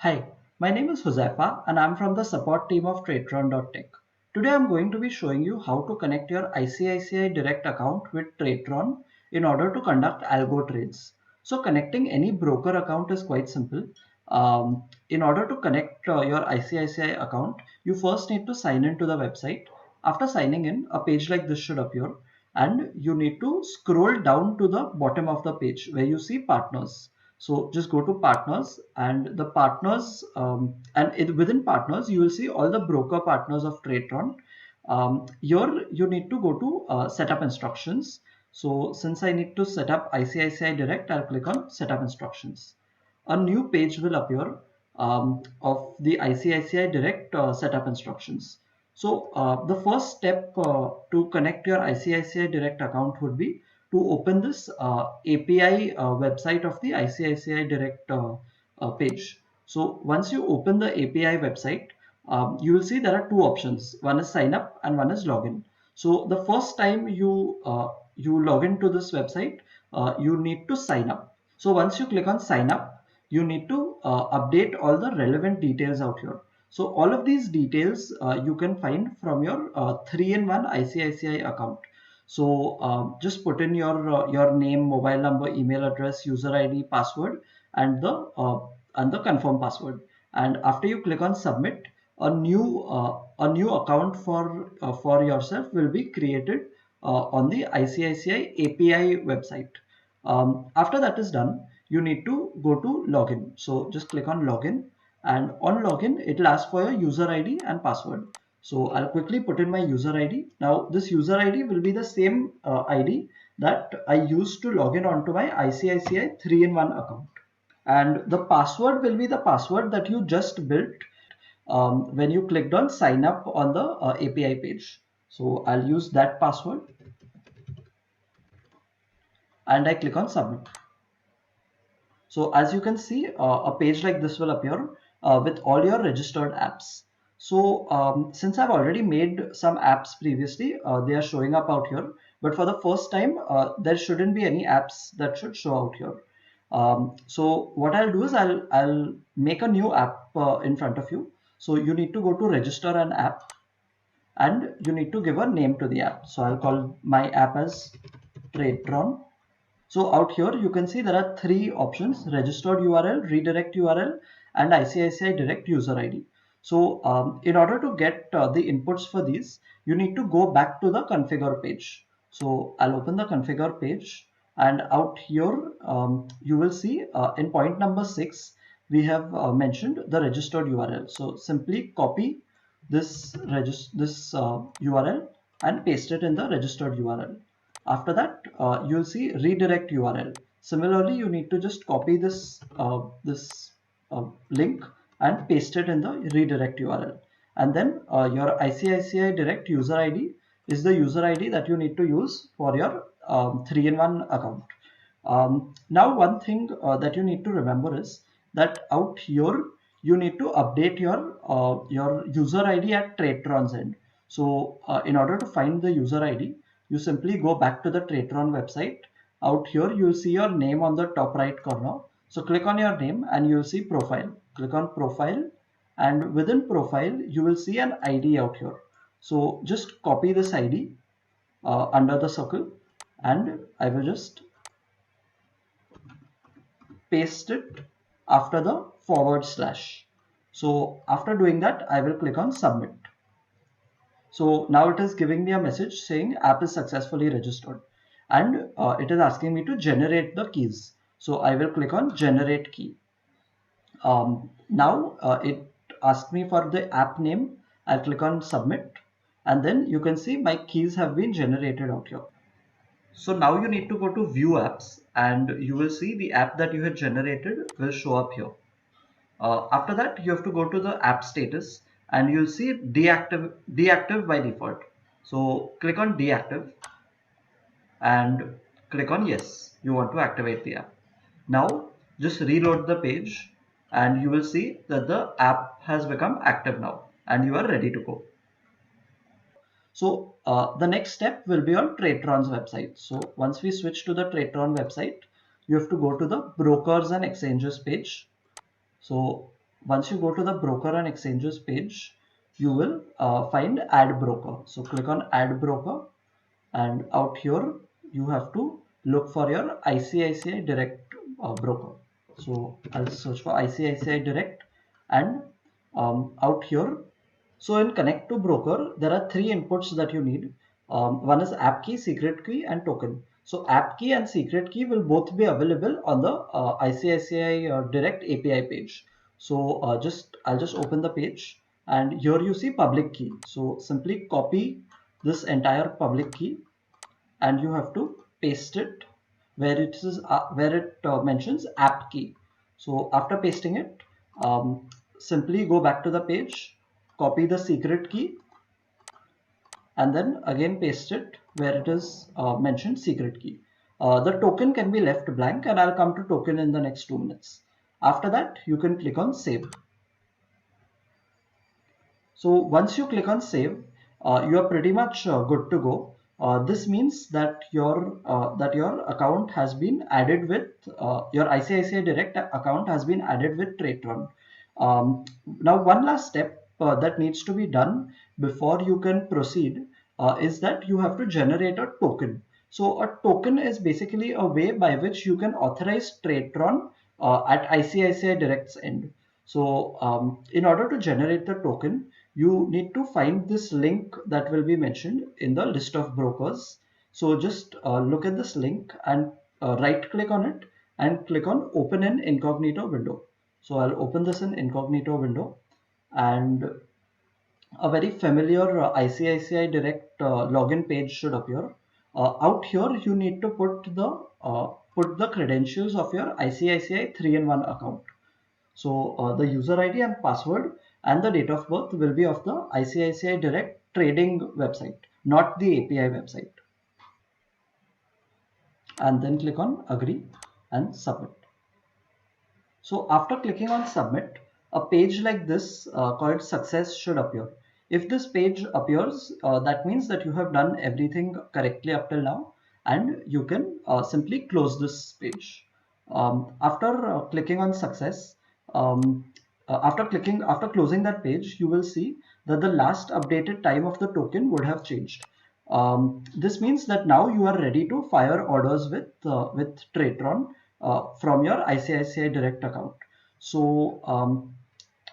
Hi, my name is Huzaifa and I'm from the support team of Tradetron.tech. Today I'm going to be showing you how to connect your ICICI Direct account with Tradetron in order to conduct algo trades. So connecting any broker account is quite simple. In order to connect your ICICI account, you first need to sign into the website. After signing in, a page like this should appear and you need to scroll down to the bottom of the page where you see partners. So just go to partners and the partners within partners you will see all the broker partners of Tradetron. Here you need to go to setup instructions. So since I need to set up ICICI Direct, I'll click on setup instructions. A new page will appear of the ICICI Direct setup instructions. So the first step to connect your ICICI Direct account would be to open this API website of the ICICI Direct page. So once you open the API website, you will see there are two options. One is sign up and one is login. So the first time you log into this website, you need to sign up. So once you click on sign up, you need to update all the relevant details out here. So all of these details you can find from your 3-in-1 ICICI account. So just put in your name, mobile number, email address, user ID, password, and the confirm password. And after you click on submit, a new account for yourself will be created on the ICICI API website. After that is done, you need to go to login. So just click on login, and on login it will ask for your user ID and password. So I'll quickly put in my user ID. Now this user ID will be the same ID that I used to log in onto my ICICI 3-in-1 account. And the password will be the password that you just built when you clicked on sign up on the API page. So I'll use that password and I click on submit. So as you can see, a page like this will appear with all your registered apps. So since I've already made some apps previously, they are showing up out here. But for the first time, there shouldn't be any apps that should show out here. So what I'll do is I'll make a new app in front of you. So you need to go to register an app and you need to give a name to the app. So I'll call my app as Tradetron. So out here you can see there are three options: registered URL, redirect URL, and ICICI Direct user ID. So in order to get the inputs for these, you need to go back to the configure page. So I'll open the configure page, and out here you will see in point number 6 we have mentioned the registered URL. So simply copy this URL and paste it in the registered URL. After that, you'll see redirect URL. Similarly, you need to just copy this link and paste it in the redirect URL. And then your ICICI Direct user ID is the user ID that you need to use for your 3-in-1 account. Now, one thing that you need to remember is that out here you need to update your user ID at Tradetron's end. So, in order to find the user ID, you simply go back to the Tradetron website. Out here, you will see your name on the top right corner. So, click on your name and you will see profile. Click on profile, and within profile, you will see an ID out here. So, just copy this ID under the circle, and I will just paste it after the forward slash. So after doing that, I will click on submit. So now it is giving me a message saying app is successfully registered, and it is asking me to generate the keys. So I will click on generate key. Now it asks me for the app name. I'll click on submit, and then you can see my keys have been generated out here. So now you need to go to view apps and you will see the app that you had generated will show up here. After that, you have to go to the app status and you'll see deactive by default. So click on deactive and click on yes, you want to activate the app. Now just reload the page and you will see that the app has become active now and you are ready to go. So the next step will be on Tradetron's website. So once we switch to the Tradetron website, you have to go to the brokers and exchanges page. So once you go to the broker and exchanges page, you will find add broker. So click on add broker, and out here you have to look for your ICICI Direct broker. So I'll search for ICICI Direct, and out here, so in connect to broker, there are three inputs that you need. One is app key, secret key, and token. So app key and secret key will both be available on the ICICI Direct API page. So I'll just open the page, and here you see public key. So simply copy this entire public key, and you have to paste it where it is where it mentions app key. So after pasting it, simply go back to the page, copy the secret key, and then again paste it where it is mentioned secret key. The token can be left blank, and I'll come to token in the next 2 minutes. After that, you can click on save. So once you click on save, you are pretty much good to go. This means that your account has been added with your ICICI Direct account has been added with TradeRun. Now, one last step that needs to be done before you can proceed is that you have to generate a token. So a token is basically a way by which you can authorize TradeRun at ICICI Direct's end. So in order to generate the token, you need to find this link that will be mentioned in the list of brokers. So just look at this link and right click on it and click on open in incognito window. So I'll open this in incognito window, and a very familiar ICICI Direct login page should appear. Out here, you need to put the credentials of your ICICI 3-in-1 account. So the user ID and password and the date of birth will be of the ICICI Direct trading website, not the API website. And then click on agree and submit. So after clicking on submit, a page like this called success should appear. If this page appears, that means that you have done everything correctly up till now, and you can simply close this page. After clicking on success, um, after closing that page, you will see that the last updated time of the token would have changed. This means that now you are ready to fire orders with TradeRun from your ICICI Direct account. So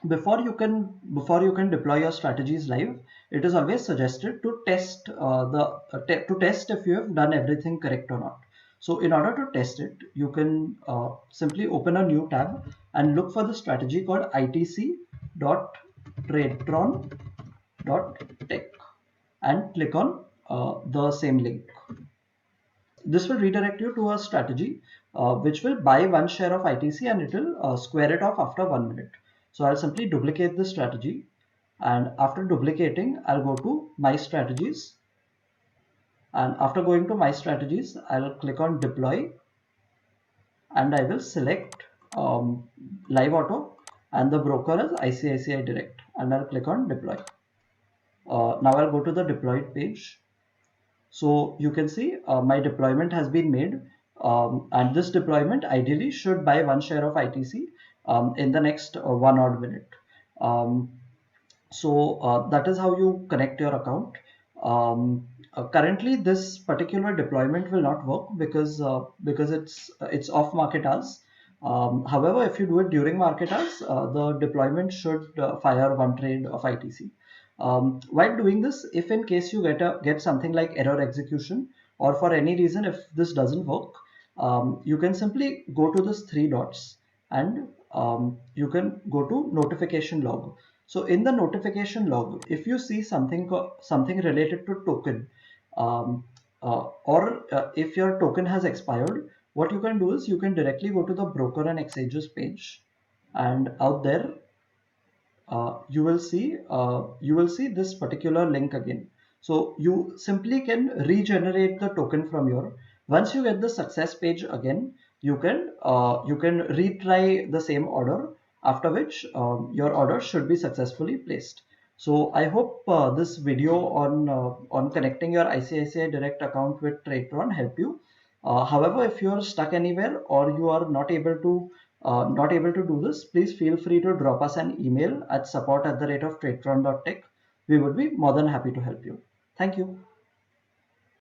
before you can deploy your strategies live, it is always suggested to test to test if you have done everything correct or not. So in order to test it, you can simply open a new tab and look for the strategy called itc.tradetron.tech and click on the same link. This will redirect you to a strategy which will buy one share of ITC, and it will square it off after 1 minute. So I'll simply duplicate this strategy, and after duplicating, I'll go to my strategies, and after going to my strategies, I'll click on deploy, and I will select live auto, and the broker is ICICI Direct, and I'll click on deploy. Now I'll go to the deployed page. So you can see my deployment has been made, and this deployment ideally should buy one share of ITC in the next 1 odd minute. Um, that is how you connect your account. Currently, this particular deployment will not work because it's off market hours. However, if you do it during market hours, the deployment should fire one trade of ITC. While doing this, if in case you get something like error execution, or for any reason if this doesn't work, you can simply go to this three dots, and you can go to notification log. So in the notification log, if you see something related to token, or if your token has expired, what you can do is you can directly go to the broker and exchanges page, and out there you will see this particular link again. So you simply can regenerate the token from your. Once you get the success page again, you can retry the same order, after which your order should be successfully placed. So I hope this video on connecting your ICICI Direct account with TradeRun helped you. However, if you are stuck anywhere or you are not able to not able to do this, please feel free to drop us an email at support@tradetron.tech. We would be more than happy to help you. Thank you.